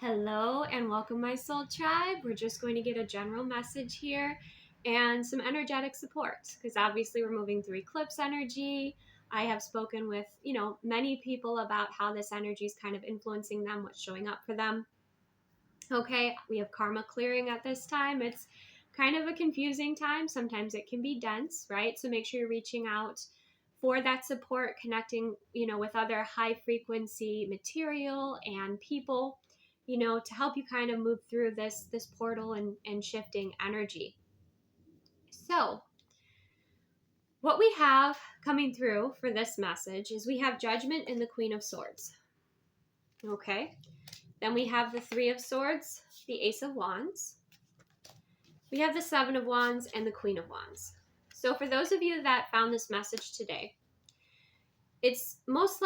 Hello and welcome, my soul tribe. We're just going to get a general message here and some energetic support because obviously we're moving through eclipse energy. I have spoken with, many people about how this energy is kind of influencing them, what's showing up for them. Okay, we have karma clearing at this time. It's kind of a confusing time. Sometimes it can be dense, right? So make sure you're reaching out for that support, connecting, with other high frequency material and people, to help you kind of move through this portal and shifting energy. So what we have coming through for this message is we have Judgment and the Queen of Swords. Okay. Then we have the Three of Swords, the Ace of Wands. We have the Seven of Wands and the Queen of Wands. So for those of you that found this message today, it's most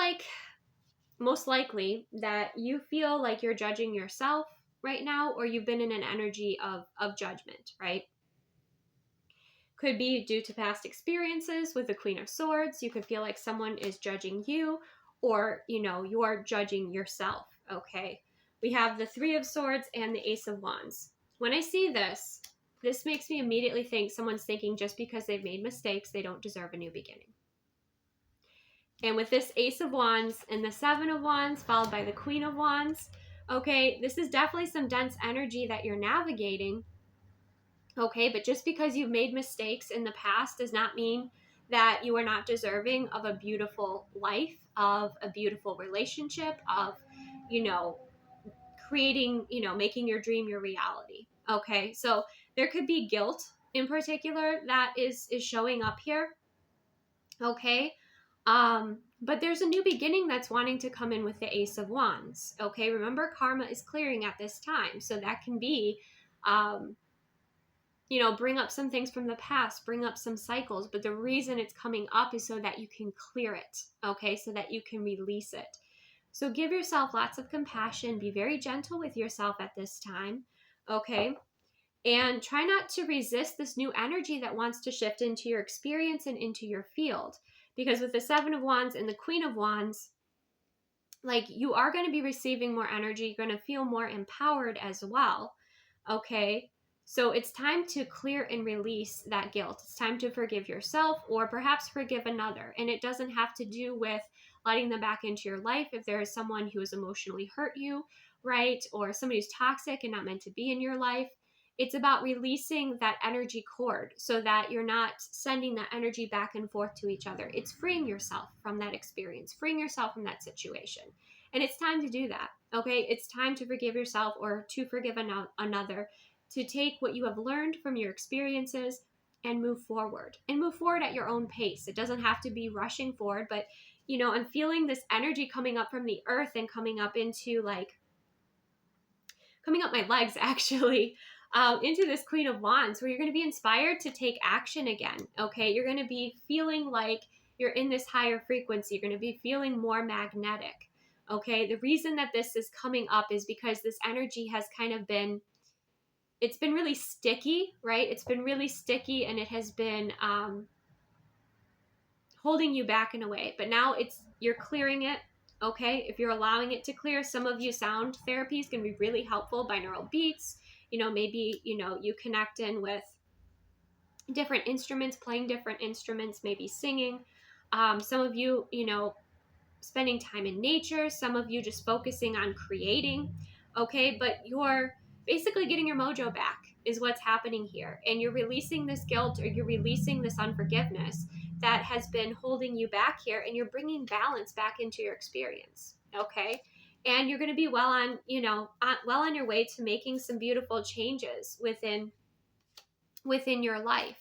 likely that you feel like you're judging yourself right now, or you've been in an energy of judgment, right? Could be due to past experiences with the Queen of Swords. You could feel like someone is judging you, or, you're judging yourself, okay? We have the Three of Swords and the Ace of Wands. When I see this makes me immediately think someone's thinking just because they've made mistakes, they don't deserve a new beginning. And with this Ace of Wands and the Seven of Wands, followed by the Queen of Wands, okay, this is definitely some dense energy that you're navigating, okay? But just because you've made mistakes in the past does not mean that you are not deserving of a beautiful life, of a beautiful relationship, of, creating, making your dream your reality, okay? So there could be guilt in particular that is showing up here, okay? But there's a new beginning that's wanting to come in with the Ace of Wands, okay? Remember, karma is clearing at this time. So that can be, bring up some things from the past, bring up some cycles. But the reason it's coming up is so that you can clear it, okay? So that you can release it. So give yourself lots of compassion. Be very gentle with yourself at this time, okay? And try not to resist this new energy that wants to shift into your experience and into your field. Because with the Seven of Wands and the Queen of Wands, like, you are going to be receiving more energy. You're going to feel more empowered as well, okay? So it's time to clear and release that guilt. It's time to forgive yourself, or perhaps forgive another. And it doesn't have to do with letting them back into your life if there is someone who has emotionally hurt you, right? Or somebody who's toxic and not meant to be in your life. It's about releasing that energy cord so that you're not sending that energy back and forth to each other. It's freeing yourself from that experience, freeing yourself from that situation. And it's time to do that, okay? It's time to forgive yourself or to forgive another, to take what you have learned from your experiences and move forward at your own pace. It doesn't have to be rushing forward, but, I'm feeling this energy coming up from the earth and coming up my legs, actually, into this Queen of Wands, where you're going to be inspired to take action again, okay? You're going to be feeling like you're in this higher frequency. You're going to be feeling more magnetic, okay? The reason that this is coming up is because this energy has kind of been, it's been really sticky, right? It's been really sticky, and it has been holding you back in a way. But now you're clearing it, okay? If you're allowing it to clear, some of you, sound therapy is going to be really helpful. Binaural beats, maybe, you connect in with different instruments, playing different instruments, maybe singing. Some of you, spending time in nature. Some of you just focusing on creating, okay? But you're basically getting your mojo back is what's happening here. And you're releasing this guilt, or you're releasing this unforgiveness that has been holding you back here, and you're bringing balance back into your experience, okay? And you're going to be well on your way to making some beautiful changes within your life.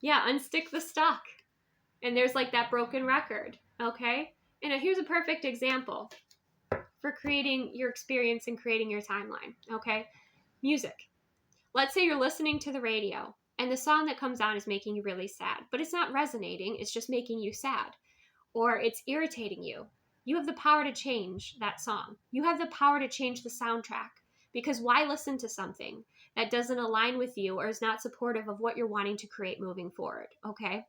Yeah, unstick the stuck. And there's like that broken record, okay? And here's a perfect example for creating your experience and creating your timeline, okay? Music. Let's say you're listening to the radio and the song that comes on is making you really sad, but it's not resonating, it's just making you sad, or it's irritating you. You have the power to change that song. You have the power to change the soundtrack, because why listen to something that doesn't align with you or is not supportive of what you're wanting to create moving forward, okay?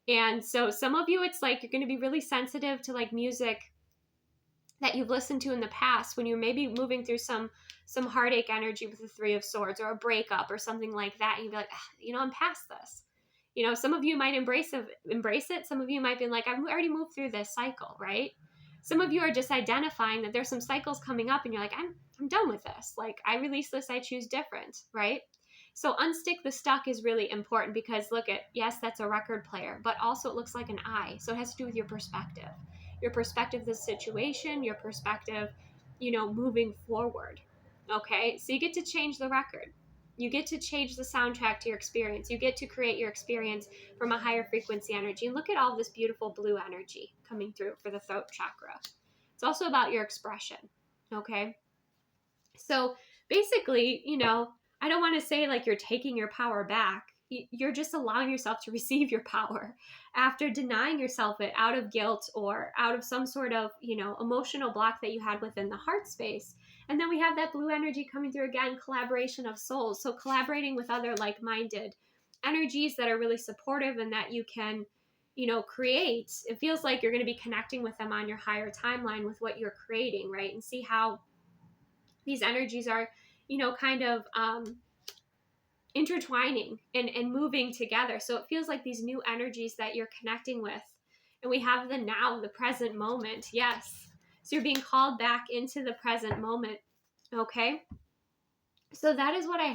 And so some of you, it's like you're going to be really sensitive to like music that you've listened to in the past when you're maybe moving through some heartache energy with the Three of Swords, or a breakup or something like that. And you'd be like, I'm past this. Some of you might embrace it. Some of you might be like, I've already moved through this cycle, right? Some of you are just identifying that there's some cycles coming up and you're like, I'm done with this. Like, I release this, I choose different, right? So unstick the stuck is really important, because yes, that's a record player, but also it looks like an eye. So it has to do with your perspective of the situation, your perspective, moving forward. Okay. So you get to change the record. You get to change the soundtrack to your experience. You get to create your experience from a higher frequency energy. And look at all this beautiful blue energy coming through for the throat chakra. It's also about your expression. Okay. So basically, I don't want to say like you're taking your power back. You're just allowing yourself to receive your power after denying yourself it out of guilt or out of some sort of, emotional block that you had within the heart space. And then we have that blue energy coming through again, collaboration of souls. So collaborating with other like-minded energies that are really supportive and that you can, create. It feels like you're going to be connecting with them on your higher timeline with what you're creating, right? And see how these energies are, kind of intertwining and moving together. So it feels like these new energies that you're connecting with. And we have the now, the present moment. Yes. So you're being called back into the present moment. Okay. So that is what I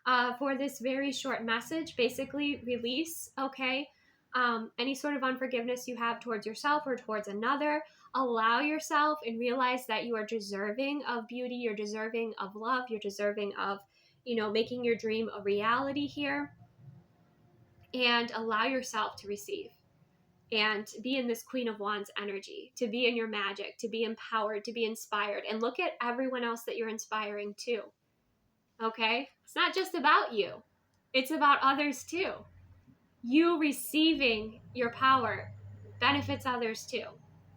have for this very short message. Basically, release, okay, any sort of unforgiveness you have towards yourself or towards another. Allow yourself and realize that you are deserving of beauty. You're deserving of love. You're deserving of, making your dream a reality here. And allow yourself to receive and be in this Queen of Wands energy, to be in your magic, to be empowered, to be inspired. And look at everyone else that you're inspiring too. Okay? It's not just about you. It's about others too. You receiving your power benefits others too,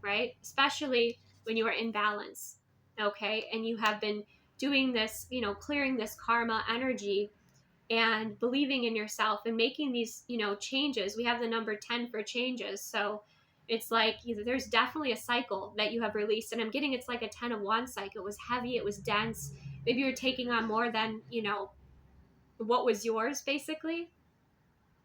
right? Especially when you are in balance, okay? And you have been doing this, clearing this karma energy and believing in yourself and making these, changes. We have the number 10 for changes. So it's like there's definitely a cycle that you have released. And I'm getting it's like a 10 of Wands cycle. It was heavy, it was dense. Maybe you're taking on more than, what was yours basically.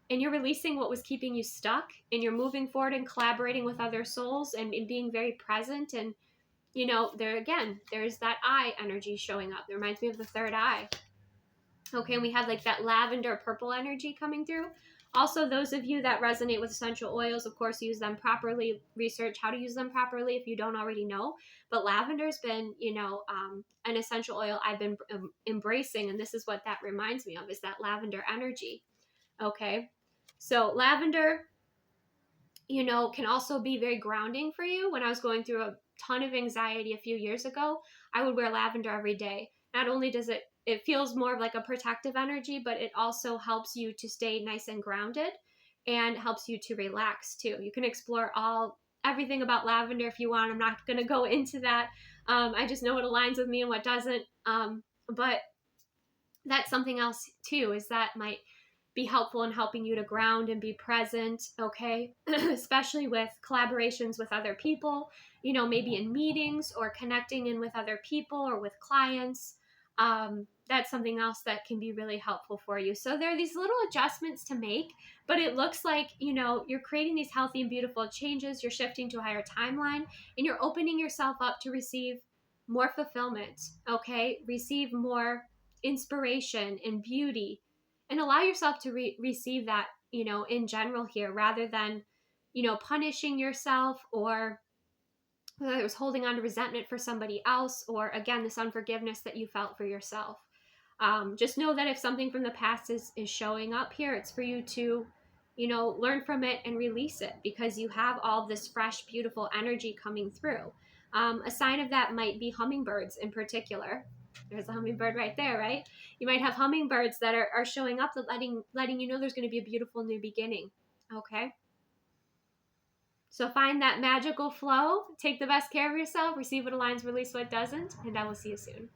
And you're releasing what was keeping you stuck, and you're moving forward and collaborating with other souls and being very present. And, there's that eye energy showing up. It reminds me of the third eye. Okay, and we have like that lavender purple energy coming through. Also, those of you that resonate with essential oils, of course, use them properly. Research how to use them properly if you don't already know. But lavender's been, an essential oil I've been embracing, and this is what that reminds me of, is that lavender energy. Okay, so lavender, can also be very grounding for you. When I was going through a ton of anxiety a few years ago, I would wear lavender every day. Not only does it feels more of like a protective energy, but it also helps you to stay nice and grounded and helps you to relax too. You can explore everything about lavender if you want. I'm not going to go into that. I just know what aligns with me and what doesn't. But that's something else too, is that might be helpful in helping you to ground and be present, okay? Especially with collaborations with other people, maybe in meetings or connecting in with other people or with clients. That's something else that can be really helpful for you. So there are these little adjustments to make, but it looks like, you're creating these healthy and beautiful changes. You're shifting to a higher timeline, and you're opening yourself up to receive more fulfillment, okay? Receive more inspiration and beauty, and allow yourself to receive that, in general here, rather than, punishing yourself, or whether it was holding on to resentment for somebody else, or again, this unforgiveness that you felt for yourself. Just know that if something from the past is showing up here, it's for you to, learn from it and release it, because you have all this fresh, beautiful energy coming through. A sign of that might be hummingbirds in particular. There's a hummingbird right there, right? You might have hummingbirds that are showing up, that letting you know there's going to be a beautiful new beginning. Okay. So find that magical flow, take the best care of yourself, receive what aligns, release what doesn't, and I will see you soon.